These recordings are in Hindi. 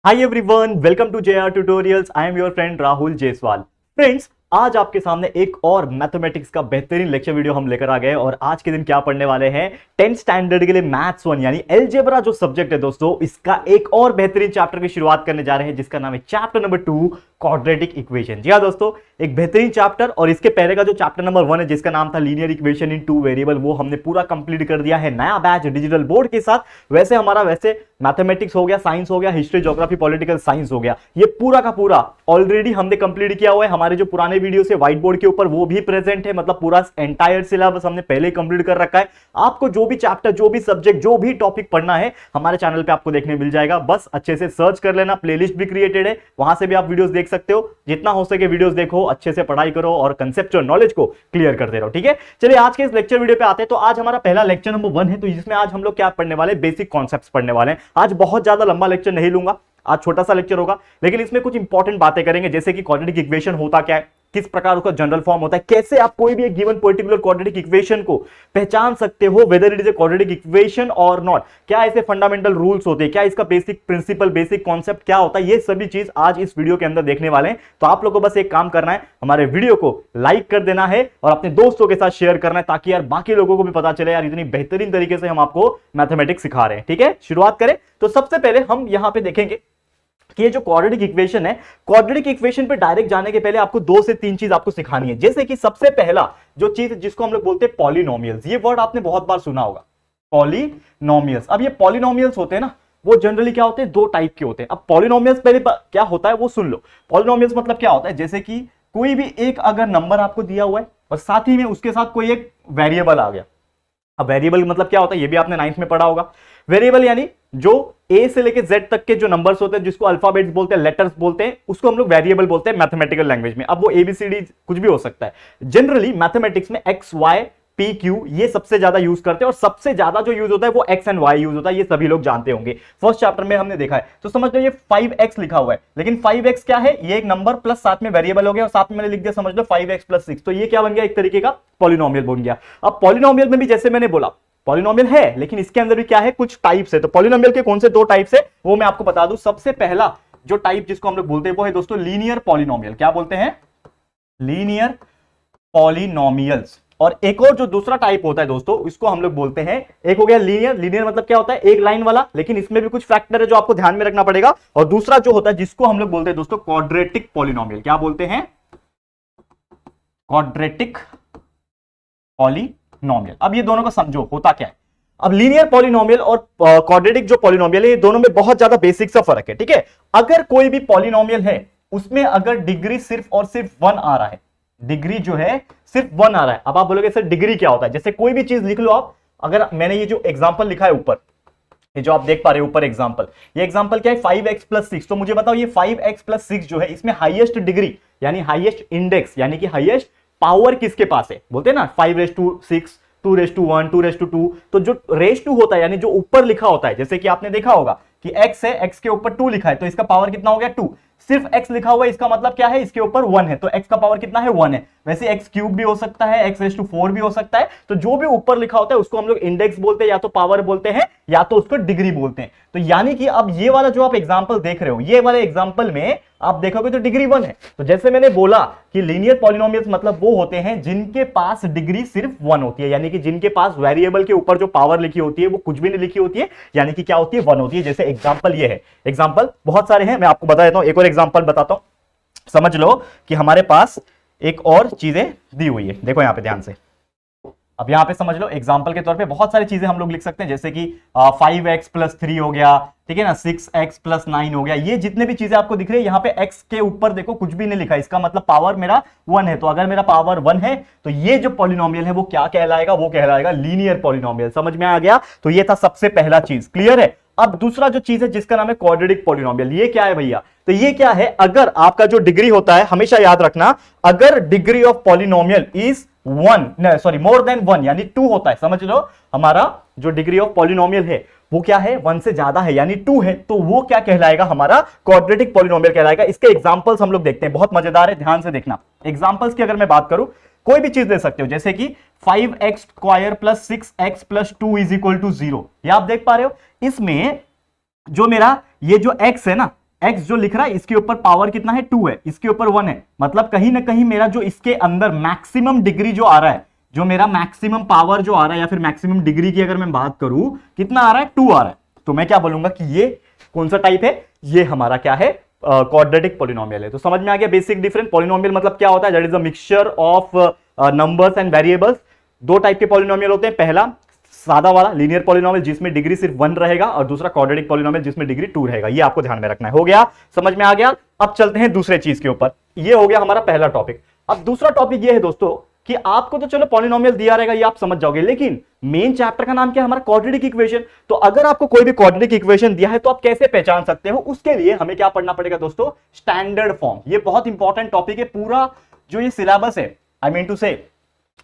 Hi everyone, welcome to JR tutorials. I am your friend Rahul Jaiswal. Friends, आज आपके सामने एक और मैथमेटिक्स का बेहतरीन लेक्चर वीडियो हम लेकर आ गए और आज के दिन क्या पढ़ने वाले हैं 10th स्टैंडर्ड के लिए मैथ्स 1 यानी अलजेब्रा जो सब्जेक्ट है दोस्तों, इसका एक और बेहतरीन चैप्टर की शुरुआत करने जा रहे हैं जिसका नाम है चैप्टर नंबर 2 क्वाड्रेटिक इक्वेशन। जी हाँ दोस्तों, एक बेहतरीन चैप्टर। और इसके पहले का जो चैप्टर नंबर 1 है जिसका नाम था लीनियर इक्वेशन इन 2 वेरिएबल, वो हमने पूरा कंप्लीट कर दिया है नया बैच डिजिटल बोर्ड के साथ। वैसे हमारा मैथमेटिक्स हो गया, साइंस हो गया, हिस्ट्री, ज्योग्राफी, पॉलिटिकल साइंस हो गया, ये पूरा का पूरा ऑलरेडी हमने कंप्लीट किया हुआ है। हमारे जो पुराने वीडियो से व्हाइट बोर्ड के ऊपर वो भी प्रेजेंट है, मतलब पूरा एंटायर सिलेबस हमने पहले कंप्लीट कर रखा है। आपको जो भी चैप्टर, जो भी सब्जेक्ट, जो भी टॉपिक पढ़ना है हमारे चैनल पे आपको देखने मिल जाएगा। बस अच्छे से सर्च कर लेना, प्लेलिस्ट भी क्रिएटेड है, वहां से भी आप वीडियोस देख सकते हो। जितना हो सके वीडियोस देखो, अच्छे से पढ़ाई करो और कंसेप्चुअल नॉलेज को क्लियर करते रहो। ठीक है, चलिए आज के इस लेक्चर वीडियो पे आते हैं। तो आज हमारा पहला लेक्चर नंबर 1 है, तो जिसमें आज हम लोग क्या पढ़ने वाले, बेसिक कॉन्सेप्ट्स पढ़ने वाले हैं। आज बहुत ज्यादा लंबा लेक्चर नहीं लूंगा, आज छोटा सा लेक्चर होगा, लेकिन इसमें कुछ इंपॉर्टेंट बातें करेंगे, जैसे कि क्वाड्रेटिक इक्वेशन होता क्या है, किस प्रकार उसका जनरल फॉर्म होता है, कैसे आप कोई भी एक गिवन पर्टिकुलर क्वाड्रेटिक इक्वेशन को पहचान सकते हो, weather it is a quadratic equation और नॉट, क्या ऐसे फंडामेंटल रूल्स होते हैं, क्या इसका बेसिक प्रिंसिपल, बेसिक कॉन्सेप्ट क्या होता है, ये सभी चीज आज इस वीडियो के अंदर देखने वाले हैं। तो आप लोगों को बस एक काम करना है, हमारे वीडियो को लाइक कर देना है और अपने दोस्तों के साथ शेयर करना है, ताकि यार बाकी लोगों को भी पता चले यार इतनी बेहतरीन तरीके से हम आपको मैथमेटिक्स सिखा रहे हैं। ठीक है, शुरुआत करें। तो सबसे पहले हम यहां पे देखेंगे कि ये जो क्वाड्रेटिक इक्वेशन है, क्वाड्रेटिक इक्वेशन पे डायरेक्ट जाने के पहले आपको 2 से 3 चीज आपको सिखानी है। जैसे कि सबसे पहला जो चीज जिसको हम लोग बोलते हैं पॉलिनोमियल्स, ये वर्ड आपने बहुत बार सुना होगा, पॉलिनोमियल्स। अब ये पॉलिनोमियल्स होते हैं ना, वो जनरली क्या होते हैं, 2 टाइप के होते हैं। अब पॉलिनोमियल्स पहले क्या होता है वो सुन लो। पॉलिनोमियल्स मतलब क्या होता है, जैसे कि कोई भी एक अगर नंबर आपको दिया हुआ है और साथ ही में उसके साथ कोई एक वेरिएबल आ गया। अब वेरिएबल मतलब क्या होता है, ये भी आपने 9th में पढ़ा होगा। वेरिएबल यानी जो ए से लेके जेड तक के जो नंबर्स होते हैं, जिसको अल्फाबेट्स बोलते हैं, लेटर्स बोलते हैं, उसको हम लोग वेरिएबल बोलते हैं मैथमेटिकल लैंग्वेज में। अब वो एबीसीडी कुछ भी हो सकता है। जनरली मैथमेटिक्स में एक्स, वाई, पी, क्यू ये सबसे ज्यादा यूज करते हैं और सबसे ज्यादा जो यूज होता है वो एक्स एंड वाई यूज होता है, ये सभी लोग जानते होंगे, फर्स्ट चैप्टर में हमने देखा है। तो समझ लो ये 5x लिखा हुआ है, लेकिन 5x क्या है, ये एक नंबर प्लस साथ में वेरिएबल हो गया और साथ में मैंने लिख दिया समझ लो 5x + 6, तो ये क्या बन गया, एक तरीके का पॉलिनोमियल बन गया। अब पॉलिनोमियल में भी जैसे मैंने बोला पॉलिनोमियल है, लेकिन इसके अंदर भी क्या है, कुछ टाइप्स है। तो पॉलिनोमियल के कौन से 2 टाइप्स है वो मैं आपको बता दूं। सबसे पहला जो टाइप जिसको हम लोग बोलते हैं वो है दोस्तों लीनियर पॉलिनोमियल। क्या बोलते हैं, लीनियर पॉलिनोमियल्स। और एक और जो दूसरा टाइप होता है दोस्तों, इसको हम लोग बोलते हैं, एक हो गया लीनियर। लीनियर मतलब क्या होता है, एक लाइन वाला, लेकिन इसमें भी कुछ फैक्टर है जो आपको ध्यान में रखना पड़ेगा। और दूसरा जो होता है जिसको हम लोग बोलते हैं दोस्तों क्वाड्रेटिक पॉलिनोमियल। क्या बोलते हैं, क्वाड्रेटिक पॉलिनोमियल। अब ये दोनों को समझो होता क्या है। अब लीनियर पॉलिनोमियल और क्वाड्रेटिक जो पॉलिनोमियल है, ये दोनों में बहुत ज्यादा बेसिक सा फर्क है। ठीक है, अगर कोई भी पॉलिनोमियल है उसमें अगर डिग्री सिर्फ और सिर्फ 1 आ रहा है, डिग्री जो है सिर्फ 1 आ रहा है। अब आप बोलोगे सर डिग्री क्या होता है, जैसे कोई भी चीज लिख लो आप। अगर मैंने ये जो एग्जांपल लिखा है ऊपर, ये जो आप देख पा रहे हो ऊपर एग्जांपल, ये एग्जांपल क्या है, 5x + 6। तो मुझे बताओ ये 5x + 6 जो है, इसमें हाईएस्ट डिग्री यानी हाईएस्ट इंडेक्स यानी कि हाईएस्ट पावर किसके पास है, बोलते हैं ना 5⁻6, 2⁻1, 2⁻2। तो जो रेस टू होता है यानी जो ऊपर लिखा होता है, जैसे कि आपने देखा होगा कि x है, x के ऊपर 2 लिखा है, तो इसका पावर कितना हो गया 2। सिर्फ x लिखा हुआ है, इसका मतलब क्या है, इसके ऊपर 1 है, तो x का पावर कितना है 1 है। वैसे x³ भी हो सकता है, x⁻4 भी हो सकता है। तो जो भी ऊपर लिखा होता है उसको हम लोग इंडेक्स बोलते हैं, या तो पावर बोलते हैं या तो उसको डिग्री बोलते हैं। तो यानी कि अब ये वाला जो आप एग्जांपल देख रहे हो, ये वाले एग्जांपल में आप देखोगे तो डिग्री 1 है। तो जैसे मैंने बोला कि लीनियर पॉलिनोमियल्स मतलब वो होते हैं जिनके पास डिग्री सिर्फ 1 होती है, यानी कि जिनके पास वेरिएबल के ऊपर जो पावर लिखी होती है वो कुछ भी नहीं लिखी होती है, यानी कि क्या होती है, 1 होती है। जैसे एग्जांपल ये है, एग्जांपल बहुत सारे हैं, मैं आपको बता देता हूं, एक और एग्जांपल बताता हूं। समझ लो कि हमारे पास एक और चीजें दी हुई है, देखो यहां पे ध्यान से। अब यहां पे समझ लो एग्जांपल के तौर पे बहुत सारी चीजें हम लोग लिख सकते हैं, जैसे कि 5x + 3 हो गया, ठीक है ना, 6x + 9 हो गया। ये जितने भी चीजें आपको दिख रही है, यहाँ पे x के ऊपर देखो कुछ भी नहीं लिखा, इसका मतलब पावर मेरा 1 है। तो अगर मेरा पावर 1 है तो ये जो पॉलिनोमियल है वो क्या कहलाएगा, वो कहलाएगा लीनियर पॉलिनोमियल। समझ में आ गया, तो ये था सबसे पहला चीज, क्लियर है। अब दूसरा जो चीज है जिसका नाम है क्वाड्रेटिक पॉलिनोमियल, ये क्या है भैया, तो ये क्या है, अगर आपका जो डिग्री होता है, हमेशा याद रखना, अगर degree of polynomial is 1 sorry more than 1 यानी 2 होता है, समझ लो हमारा जो डिग्री ऑफ पॉलिनोमियल है वो क्या है, 1 से ज्यादा है यानी 2 है, तो वो क्या कहलाएगा, हमारा क्वाड्रेटिक पॉलिनोमियल कहलाएगा। इसके एग्जांपल्स हम लोग देखते हैं, बहुत मजेदार है, ध्यान से देखना। एग्जांपल्स की अगर मैं बात करूं, कोई भी चीज ले सकते हो, जैसे कि 5x² + 6x + 2 = 0। ये आप देख पा रहे हो, इसमें जो मेरा ये जो x है ना, x जो लिख रहा है इसके ऊपर पावर कितना है 2 है, इसके ऊपर 1 है, मतलब कहीं ना कहीं मेरा जो इसके अंदर मैक्सिमम डिग्री जो आ रहा है, जो मेरा मैक्सिमम पावर जो आ रहा है या फिर मैक्सिमम डिग्री की अगर मैं बात करूं कितना आ रहा है 2 आ रहा है, तो मैं क्या बोलूंगा कि ये कौन सा टाइप है, ये हमारा क्या है क्वाड्रेटिक पॉलिनोमियल है। तो समझ में आ गया बेसिक डिफरेंस। पॉलिनोमियल मतलब क्या होता है, that is a mixture of numbers and variables. दो टाइप के पॉलिनोमियल होते हैं, पहला सादा वाला लीनियर पॉलिनोमियल जिसमें डिग्री सिर्फ 1 रहेगा और दूसरा क्वाड्रेटिक पॉलिनोमियल जिसमें डिग्री 2 रहेगा। ये आपको ध्यान में रखना है। हो गया, समझ में आ गया। अब चलते हैं दूसरे चीज के ऊपर। ये हो गया हमारा पहला टॉपिक। अब दूसरा टॉपिक ये है दोस्तों कि आपको तो चलो पॉलिनोमियल दिया रहेगा, ये आप समझ जाओगे, लेकिन मेन चैप्टर का नाम क्या है हमारा क्वाड्रेटिक इक्वेशन। तो अगर आपको कोई भी क्वाड्रेटिक इक्वेशन दिया है तो आप कैसे पहचान सकते हो, उसके लिए हमें क्या पढ़ना पड़ेगा दोस्तों, स्टैंडर्ड फॉर्म। ये बहुत इंपॉर्टेंट टॉपिक है। पूरा जो ये सिलेबस है, आई मीन टू से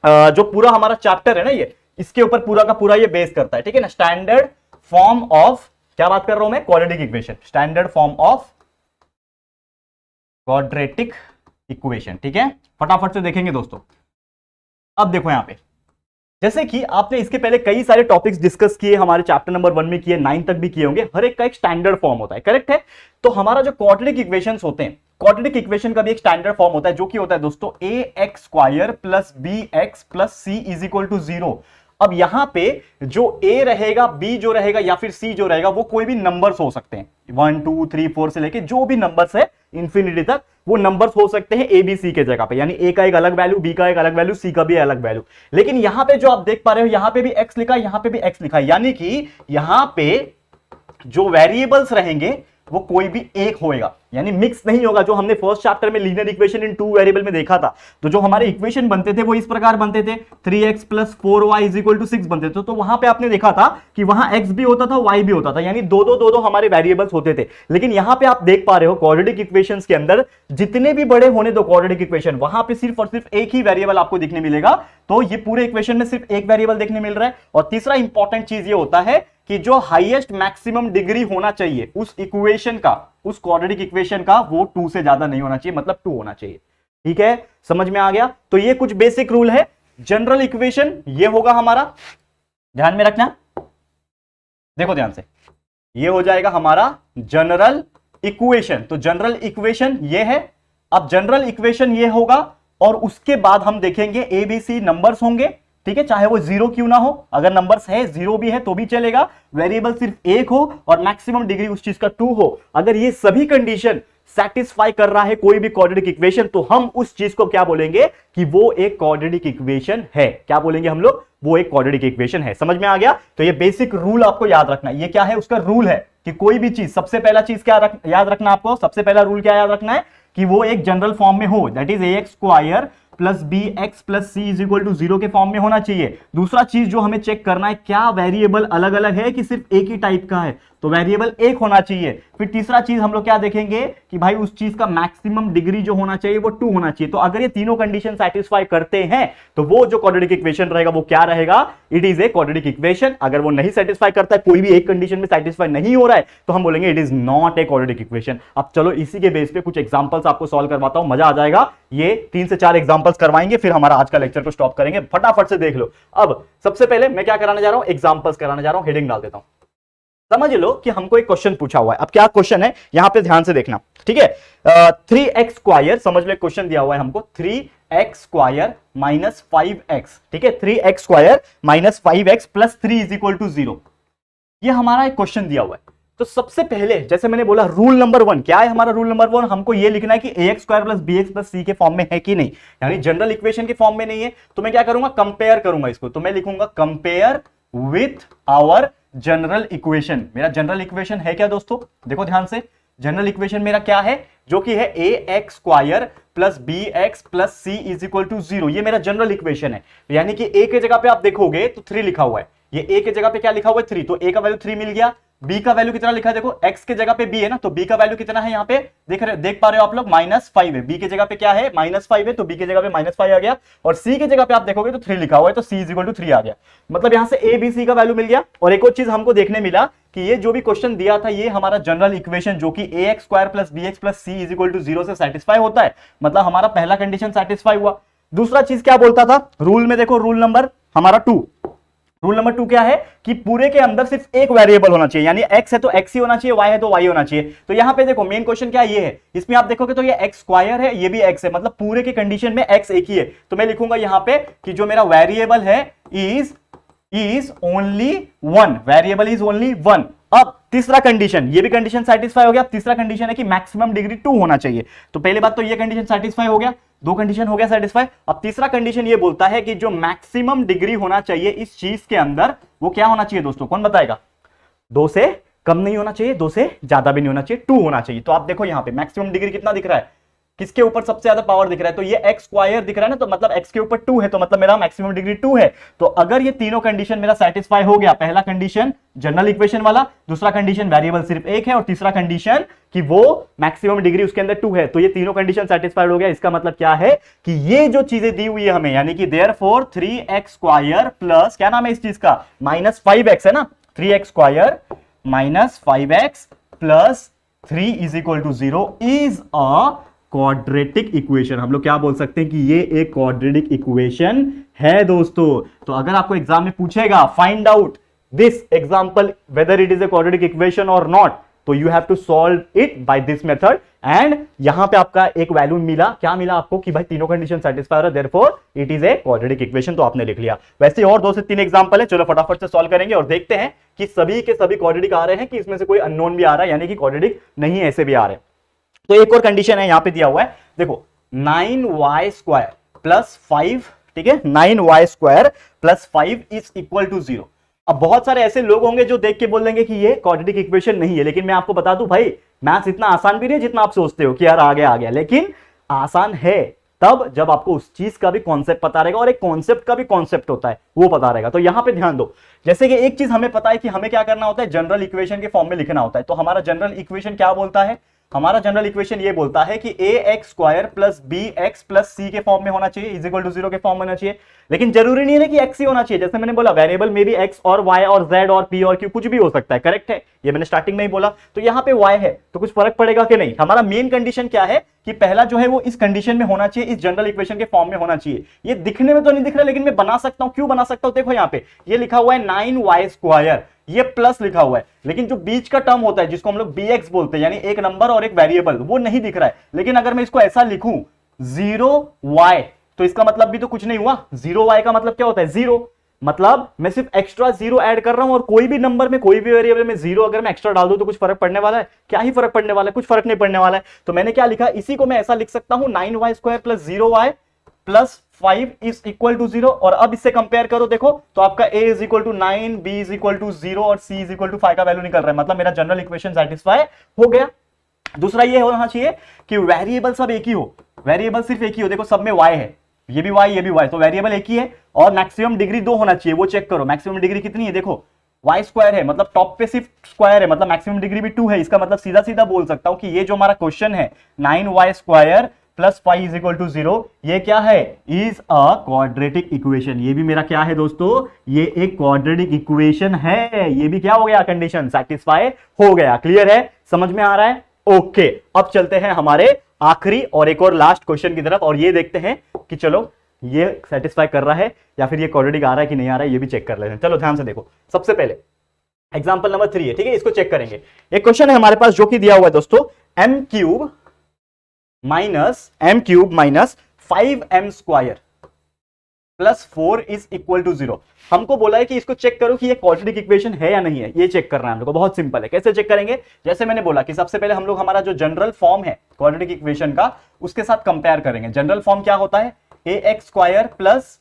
जो पूरा हमारा चैप्टर है ना, ये इसके ऊपर पूरा का पूरा ये बेस करता है, ठीक है ना। स्टैंडर्ड फॉर्म ऑफ, क्या बात कर रहा हूं मैं, quadratic equation, standard form of quadratic equation, ठीक है। फटाफट से देखेंगे दोस्तों। अब देखो यहां पे, जैसे कि आपने इसके पहले कई सारे टॉपिक्स डिस्कस किए, हमारे चैप्टर नंबर 1 में किए, 9 तक भी किए होंगे। हर एक का एक स्टैंडर्ड फॉर्म होता है, करेक्ट है। तो हमारा जो क्वाड्रेटिक इक्वेशंस होते हैं, क्वाड्रेटिक इक्वेशन का भी एक स्टैंडर्ड फॉर्म होता है, जो कि होता है दोस्तों ax² plus bx plus c is equal to 0। अब यहां पे जो a रहेगा, b जो रहेगा या फिर c जो रहेगा, वो कोई भी नंबर्स हो सकते हैं, 1 2 3 4 से लेके जो भी नंबर्स है इंफिनिटी तक, वो नंबर्स हो सकते हैं a b c के जगह पे, यानी a का एक अलग वैल्यू, b का एक अलग वैल्यू, c का भी अलग वैल्यू। लेकिन यहां पे जो आप देख पा रहे हो, यहां पे भी x लिखा है, यहां पे भी x लिखा है, यानी कि यहां पे जो वेरिएबल्स रहेंगे वो कोई भी एक होएगा, यानी मिक्स नहीं होगा। जो हमने फर्स्ट चैप्टर में लीनियर इक्वेशन इन 2 वेरिएबल में देखा था, तो जो हमारे इक्वेशन बनते थे वो इस प्रकार बनते थे, 3x plus 4y is equal to 6 बनते थे। तो वहां पे आपने देखा था कि वहां x भी होता था, y भी होता था, यानी दो दो हमारे वेरिएबल्स होते थे। लेकिन यहां पे आप देख पा रहे हो क्वाड्रेटिक इक्वेशंस के अंदर जितने भी बड़े होने दो क्वाड्रेटिक इक्वेशन, वहां पे सिर्फ और सिर्फ एक ही वेरिएबल आपको दिखने मिलेगा। तो ये पूरे इक्वेशन में सिर्फ एक वेरिएबल देखने मिल रहा है। और तीसरा इंपॉर्टेंट चीज ये होता है कि जो हाईएस्ट मैक्सिमम डिग्री होना चाहिए उस इक्वेशन का, उस क्वाड्रेटिक इक्वेशन का, वो 2 से ज्यादा नहीं होना चाहिए, मतलब 2 होना चाहिए, ठीक है। समझ में आ गया। तो ये कुछ बेसिक रूल है। जनरल इक्वेशन ये होगा हमारा, ध्यान में रखना, देखो ध्यान से, ये हो जाएगा हमारा जनरल इक्वेशन। तो जनरल इक्वेशन ये है। अब जनरल इक्वेशन ये होगा और उसके बाद हम देखेंगे ABC नंबर्स होंगे, ठीक है, चाहे वो 0 क्यों ना हो। अगर नंबर्स है 0 भी है तो भी चलेगा, वेरिएबल सिर्फ एक हो और मैक्सिमम डिग्री उस चीज का 2 हो। अगर ये सभी कंडीशन सेटिस्फाई कर रहा है कोई भी क्वाड्रेटिक इक्वेशन, तो हम उस चीज को क्या बोलेंगे कि वो एक क्वाड्रेटिक इक्वेशन है। क्या बोलेंगे हम लोग, वो एक क्वाड्रेटिक इक्वेशन है। समझ में आ गया। तो ये बेसिक रूल आपको याद रखना है। ये क्या है, उसका रूल है कि कोई भी चीज, सबसे पहला चीज क्या याद रखना आपको, सबसे पहला रूल क्या याद रखना है कि वो एक जनरल फॉर्म में हो, that is ax² plus bx plus c is equal to 0 के फॉर्म में होना चाहिए। दूसरा चीज जो हमें चेक करना है, क्या वेरिएबल अलग अलग है कि सिर्फ एक ही टाइप का है, तो वेरिएबल एक होना चाहिए। फिर तीसरा चीज हम लोग क्या देखेंगे कि भाई उस चीज का मैक्सिमम डिग्री जो होना चाहिए वो 2 होना चाहिए। तो अगर ये तीनों कंडीशन सेटिस्फाई करते हैं तो वो जो क्वाड्रेटिक इक्वेशन रहेगा वो क्या रहेगा, it is a quadratic equation. अगर वो नहीं सेटिस्फाई करता है, कोई भी एक कंडीशन में सेटिस्फाई नहीं हो रहा है, तो हम बोलेंगे it is not a quadratic equation. अब चलो इसी के बेस पे कुछ एग्जांपल्स आपको सॉल्व करवाता हूं, मजा आ जाएगा। ये 3 से 4 एग्जांपल्स करवाएंगे, फिर हमारा आज का लेक्चर को स्टॉप करेंगे। फटाफट से देख लो। अब सबसे पहले मैं क्या कराने जा रहा हूं, एग्जांपल्स कराने जा रहा हूं। हेडिंग डाल देता हूं। समझ लो कि हमको एक क्वेश्चन पूछा हुआ है। अब क्या क्वेश्चन है, यहां पे ध्यान से देखना, ठीक है। 3x², समझ लो क्वेश्चन दिया हुआ है हमको, 3x² माइनस 5x, ठीक है, 3x² minus 5x plus 3 is equal to 0। ये हमारा एक क्वेश्चन दिया हुआ है। तो सबसे पहले जैसे मैंने बोला, रूल नंबर 1 क्या है हमारा, रूल नंबर 1 हमको ये लिखना है कि ax² plus bx plus c के फॉर्म में है कि नहीं, यानी जनरल इक्वेशन के फॉर्म में नहीं है। तो मैं क्या करूंगा, कंपेयर करूंगा इसको। तो मैं लिखूंगा compare with our general equation. मेरा जनरल इक्वेशन है क्या दोस्तों, देखो ध्यान से, जनरल इक्वेशन मेरा क्या है, जो कि है ax² plus bx plus c is equal to 0। ये मेरा जनरल इक्वेशन है। यानी कि a के जगह पे आप देखोगे तो 3 लिखा हुआ है, ये a के जगह पे क्या लिखा हुआ है 3, तो a का वैल्यू 3 मिल गया। b का वैल्यू कितना लिखा है, देखो x के जगह पे b है ना, तो b का वैल्यू कितना है यहाँ पे देख पा रहे हो आप लोग, -5 है। b के जगह पे क्या है, -5 है, तो b के जगह पे -5 आ गया। और c के जगह पे आप देखोगे तो 3 लिखा हुआ है, तो c इज इक्वल टू 3 आ गया। मतलब यहां से a b c का वैल्यू मिल गया। और एक और चीज हमको देखने मिला कि ये जो भी क्वेश्चन दिया था, ये हमारा जनरल इक्वेशन जो कि ax² plus bx plus c is equal to 0 से सेटिस्फाई होता है। मतलब हमारा पहला कंडीशन सेटिस्फाई हुआ। दूसरा चीज क्या बोलता था रूल में, देखो रूल नंबर हमारा 2, रूल नंबर 2 क्या है कि पूरे के अंदर सिर्फ एक वेरिएबल होना चाहिए, यानी x है तो x ही होना चाहिए, y है तो y होना चाहिए। तो यहां पे देखो मेन क्वेश्चन क्या ये है, इसमें आप देखोगे तो ये x स्क्वायर है, ये भी x है, मतलब पूरे के कंडीशन में x एक ही है। तो मैं लिखूंगा यहां पे कि जो मेरा वेरिएबल है is only one, variable is only one. अब तीसरा कंडीशन, ये भी कंडीशन सेटिस्फाई हो गया। तीसरा कंडीशन है कि मैक्सिमम डिग्री 2 होना चाहिए। तो पहले बात तो ये कंडीशन सेटिस्फाई हो गया, दो कंडीशन हो गया सेटिस्फाई। अब तीसरा कंडीशन ये बोलता है कि जो मैक्सिमम डिग्री होना चाहिए इस चीज के अंदर वो क्या होना चाहिए दोस्तों, कौन बताएगा? 2 से कम नहीं होना चाहिए, 2 से ज्यादा भी नहीं होना चाहिए, 2 होना चाहिए। तो आप देखो यहां पे मैक्सिमम डिग्री कितना दिख रहा है, किसके ऊपर सबसे ज्यादा पावर दिख रहा है, तो ये एक्स स्क्वायर दिख रहा है ना, तो मतलब एक्स के ऊपर 2 है, तो मतलब मेरा मैक्सिमम डिग्री 2 है। तो अगर ये तीनों कंडीशन मेरा सेटिस्फाई हो गया, पहला कंडीशन जनरल इक्वेशन वाला, दूसरा कंडीशन वेरिएबल सिर्फ एक है, और तीसरा कंडीशन कि वो मैक्सिमम डिग्री उसके अंदर 2 है, तो ये तीनों कंडीशन सेटिस्फाइड हो गया। इसका मतलब क्या है कि ये जो चीजें दी हुई है हमें, यानी कि देयरफॉर 3x स्क्वायर प्लस क्या नाम है इस चीज का, -5x है ना, 3x square -5x plus 3 is equal to 0 is a quadratic equation. हम लोग क्या बोल सकते हैं कि ये एक क्वाड्रेटिक इक्वेशन है दोस्तों। तो अगर आपको एग्जाम में पूछेगा find out this example whether it is a quadratic equation और नॉट, तो you have to solve it by this method. And यहां पे आपका एक वैल्यू मिला, क्या मिला आपको कि भाई तीनों कंडीशन सेटिस्फाई हो रहा है, therefore it is a quadratic equation. तो आपने लिख लिया। वैसे और 2 से 3 एग्जांपल है, चलो फटाफट से सॉल्व करेंगे और देखते हैं कि सभी के सभी क्वाड्रेटिक आ रहे हैं कि इसमें से कोई अननोन भी आ रहा है, यानी कि क्वाड्रेटिक नहीं ऐसे भी आ रहे हैं। तो एक और कंडीशन है यहां पे दिया हुआ है, देखो 9y स्क्वायर प्लस 5, ठीक है, 9y square plus 5 is equal to 0। अब बहुत सारे ऐसे लोग होंगे जो देख के बोल देंगे कि ये क्वाड्रेटिक इक्वेशन नहीं है, लेकिन मैं आपको बता दूं भाई मैथ्स इतना आसान भी नहीं है जितना आप सोचते हो कि यार आ गया, लेकिन आसान है तब जब आपको उस चीज का भी कॉन्सेप्ट पता रहेगा, और एक कॉन्सेप्ट का भी कॉन्सेप्ट होता है वो पता रहेगा। तो यहां पे ध्यान दो, जैसे कि एक चीज हमें पता है कि हमें क्या करना होता है, जनरल इक्वेशन के फॉर्म में लिखना होता है। तो हमारा जनरल इक्वेशन क्या बोलता है, हमारा जनरल इक्वेशन ये बोलता है कि ax square plus bx plus c के फॉर्म में होना चाहिए, इज इक्वल टू 0 के फॉर्म में होना चाहिए। लेकिन जरूरी नहीं है कि x ही होना चाहिए, जैसे मैंने बोला वेरिएबल में भी x और y और z और p और q कुछ भी हो सकता है, करेक्ट है, ये मैंने स्टार्टिंग में ही बोला। तो यहां पे y है तो कुछ फर्क पड़ेगा कि नहीं। हमारा मेन कंडीशन क्या है कि पहला जो है वो इस कंडीशन में होना चाहिए, इस जनरल इक्वेशन के फॉर्म में होना चाहिए। ये दिखने में तो नहीं दिख रहा, लेकिन मैं बना सकता हूं। क्यों बना सकता हूं, देखो यहां पे ये लिखा हुआ है 9y स्क्वायर, ये प्लस लिखा हुआ है, लेकिन जो बीच का टर्म होता है जिसको हम लोग bx बोलते हैं, यानी एक नंबर और एक वेरिएबल, वो नहीं दिख रहा है। लेकिन अगर मैं इसको ऐसा लिखूं 0y, तो इसका मतलब भी तो कुछ नहीं हुआ। 0y का मतलब क्या होता है, 0, मतलब मैं सिर्फ एक्स्ट्रा 0 ऐड कर रहा हूं, और कोई भी नंबर में कोई भी वेरिएबल में 0 अगर मैं एक्स्ट्रा डाल दूं तो कुछ फर्क पड़ने वाला है, क्या ही फर्क पड़ने वाला है, कुछ फर्क नहीं पड़ने वाला है। तो मैंने क्या लिखा, इसी को मैं ऐसा लिख सकता हूं 9y square plus 0y plus 5 is equal to 0। और अब इससे कंपेयर करो, देखो तो आपका a is equal to 9, b is equal to 0 और c इज इक्वल टू 5 का वैल्यू निकल रहा है, मतलब मेरा जनरल इक्वेशन सेटिस्फाई हो गया। दूसरा ये होना चाहिए कि वेरिएबल सब एक ही हो, वेरिएबल सिर्फ एक ही हो, देखो सब में y है, ये भी y ये भी y, तो वेरिएबल एक ही है। और मैक्सिमम डिग्री 2 होना चाहिए, वो चेक करो मैक्सिमम डिग्री कितनी है, देखो y स्क्वायर है, मतलब टॉप पे सिर्फ स्क्वायर है, मतलब मैक्सिमम डिग्री भी 2 है। इसका मतलब सीधा सीधा बोल सकता हूं कि ये जो हमारा क्वेश्चन है 9y square plus 5 is equal to 0, ये क्या है, इज अ क्वाड्रेटिक इक्वेशन। ये भी मेरा क्या है दोस्तों, ये एक क्वाड्रेटिक इक्वेशन है। ये भी क्या हो गया, कंडीशन सेटिस्फाई हो गया। क्लियर है, समझ में आ रहा है, ओके। अब चलते हैं हमारे आखिरी और एक और लास्ट क्वेश्चन की तरफ, और ये देखते हैं कि चलो ये सेटिस्फाई कर रहा है या फिर ये क्वाड्रेटिक आ रहा है कि नहीं आ रहा है, ये भी चेक कर लेते हैं। चलो ध्यान से देखो, सबसे पहले एग्जांपल नंबर 3 है, ठीक है, इसको चेक करेंगे। एक क्वेश्चन है हमारे पास जो कि दिया हुआ है दोस्तों, m cube minus 5m square plus 4 is equal to 0। हमको बोला है कि इसको चेक करो कि ये क्वाड्रेटिक इक्वेशन है या नहीं है, ये चेक करना है हम लोग को। बहुत सिंपल है, कैसे चेक करेंगे, जैसे मैंने बोला कि सबसे पहले हम लोग हमारा जो जनरल फॉर्म है क्वाड्रेटिक इक्वेशन का, उसके साथ कंपेयर करेंगे। जनरल फॉर्म क्या होता है, ax square plus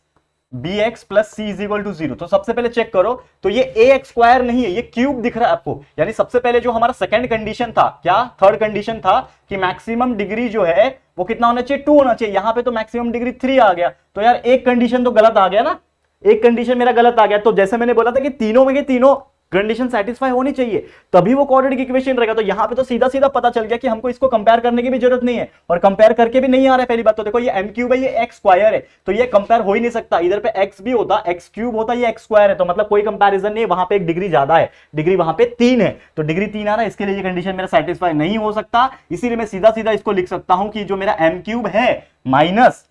bx plus c is equal to 0। तो सबसे पहले चेक करो, तो ये ax स्क्वायर नहीं है, ये क्यूब दिख रहा है आपको। यानी सबसे पहले जो हमारा सेकंड कंडीशन था, क्या थर्ड कंडीशन था कि मैक्सिमम डिग्री जो है वो कितना होना चाहिए, 2 होना चाहिए। यहां पे तो मैक्सिमम डिग्री 3 आ गया, तो यार एक कंडीशन तो गलत आ गया ना, एक कंडीशन मेरा गलत आ गया। तो जैसे मैंने बोला था कि तीनों में के तीनों कंडीशन सेटिस्फाई होनी चाहिए तभी वो क्वाड्रेटिक इक्वेशन रहेगा। तो यहां पे तो सीधा सीधा पता चल गया कि हमको इसको कंपेयर करने की भी जरूरत नहीं है, और कंपेयर करके भी नहीं आ रहा है। पहली बात तो देखो ये m क्यूब है, ये x स्क्वायर है, तो ये कंपेयर हो ही नहीं सकता। इधर पे x भी होता, x क्यूब होता, ये x स्क्वायर है, तो मतलब कोई कंपैरिजन नहीं है। वहां पे एक डिग्री ज्यादा है, डिग्री वहां पे 3 है, तो डिग्री 3 आ रहा है, इसके लिए ये कंडीशन मेरा सेटिस्फाई नहीं हो सकता। इसीलिए मैं सीधा सीधा इसको लिख सकता हूं कि जो मेरा m क्यूब है minus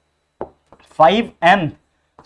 5m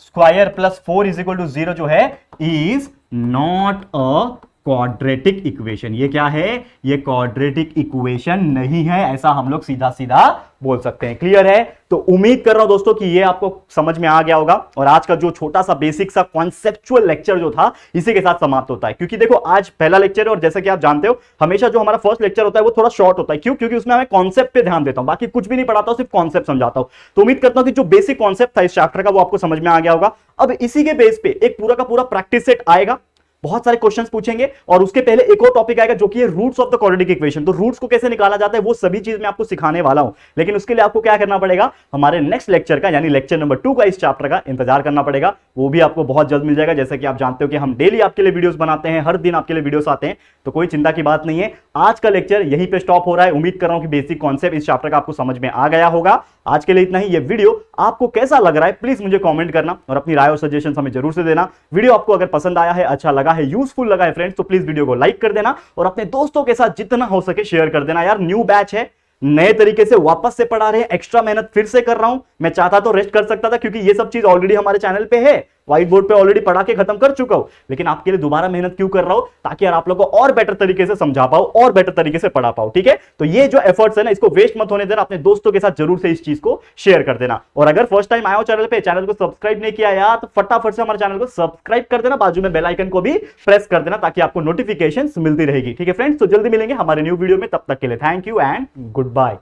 square plus 4 is equal to 0 जो है is not a quadratic equation. ये क्या है? ये क्वाड्रेटिक इक्वेशन नहीं है, ऐसा हम लोग सीधा सीधा बोल सकते हैं। क्लियर है? तो उम्मीद कर रहा हूं दोस्तों कि ये आपको समझ में आ गया होगा और आज का जो छोटा सा बेसिक सा कॉन्सेप्चुअल लेक्चर जो था इसी के साथ समाप्त होता है। क्योंकि देखो आज पहला लेक्चर है और जैसे कि आप जानते हो हमेशा जो हमारा फर्स्ट लेक्चर होता है वो थोड़ा शॉर्ट होता है। क्यों? क्योंकि उसमें मैं कॉन्सेप्ट पे ध्यान देता हूं, बाकी कुछ भी नहीं पढ़ाता हूं, सिर्फ कॉन्सेप्ट समझाता हूं। तो उम्मीद करता हूं कि जो बेसिक कॉन्सेप्ट था इस चैप्टर का वो आपको समझ में आ गया होगा। अब इसी के बेस पे एक पूरा का पूरा प्रैक्टिस सेट आएगा, बहुत सारे क्वेश्चंस पूछेंगे और उसके पहले एक और टॉपिक आएगा जो कि है roots of the quadratic equation. तो रूट्स को कैसे निकाला जाता है वो सभी चीज मैं आपको सिखाने वाला हूं, लेकिन उसके लिए आपको क्या करना पड़ेगा, हमारे नेक्स्ट लेक्चर का यानी लेक्चर नंबर 2 का इस चैप्टर का इंतजार करना पड़ेगा। वो भी आपको बहुत जल्द मिल जाएगा। जैसे कि आप जानते हो कि हम डेली आपके लिए वीडियोस बनाते हैं, हर दिन आपके लिए वीडियोस आते हैं, तो कोई चिंता की बात नहीं है। आज का लेक्चर यहीं पे स्टॉप हो रहा है। उम्मीद कर रहा हूं कि बेसिक कॉन्सेप्ट इस चैप्टर का आपको समझ में आ गया होगा। आज के लिए इतना ही। ये वीडियो आपको कैसा लग रहा है प्लीज मुझे कमेंट करना और अपनी राय और सजेशन हमें जरूर से देना। वीडियो आपको अगर पसंद आया है, अच्छा लगा है, यूजफुल लगा है फ्रेंड्स, तो प्लीज वीडियो को लाइक कर देना और अपने दोस्तों के साथ जितना हो सके शेयर कर देना। यार न्यू बैच है, नए तरीके से वापस से पढ़ा रहे हैं, एक्स्ट्रा मेहनत फिर से कर रहा हूं। मैं चाहता तो रेस्ट कर सकता था क्योंकि ये सब चीज ऑलरेडी हमारे चैनल पे है, व्हाइट बोर्ड पे ऑलरेडी पढ़ा के खत्म कर चुका हूं, लेकिन आपके लिए दोबारा मेहनत क्यों कर रहा हूं, ताकि यार आप लोगों को और बेटर तरीके से समझा पाओ और बेटर तरीके से पढ़ा पाओ। ठीक है? तो ये जो एफर्ट्स है ना, इसको वेस्ट मत होने देना, अपने दोस्तों के साथ जरूर से इस चीज को शेयर कर देना। और अगर फर्स्ट टाइम आया हो चैनल पे, चैनल को सब्सक्राइब नहीं किया यार, तो फटाफट से हमारे चैनल को सब्सक्राइब कर देना, बाजू में बेल आइकन को भी प्रेस कर देना ताकि आपको नोटिफिकेशन मिलती रहेगी। ठीक है फ्रेंड्स? तो जल्दी मिलेंगे हमारे न्यू वीडियो में, तब तक के लिए thank you and good bye.